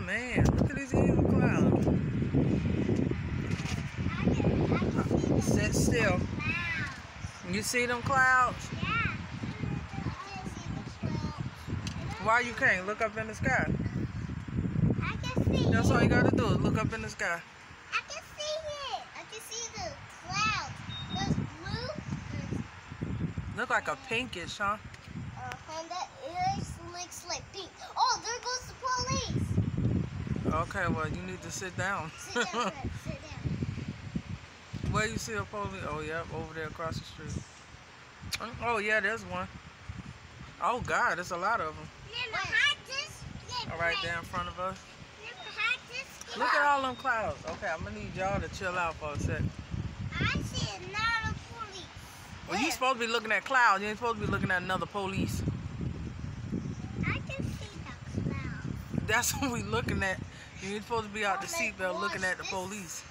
man, look at these evil clouds. Sit still. You see them clouds? Yeah. Why you can't? Look up in the sky. I can see That's it. all you gotta do is look up in the sky. I can see it. I can see the clouds. There's blue. Look like a pinkish, huh? And that looks like pink. Oh, there goes the police. Okay, well, you need to sit down. Sit down, Fred. Sit down. Where you see a police? Oh, yep, over there across the street. Oh, yeah, there's one. Oh, God, there's a lot of them. All right there in front of us. Look at all them clouds. Okay, I'm going to need y'all to chill out for a second. I see another police. Well, you supposed to be looking at clouds. You ain't supposed to be looking at another police. I can see the clouds. That's what we looking at. You ain't supposed to be out the seatbelt looking at the police.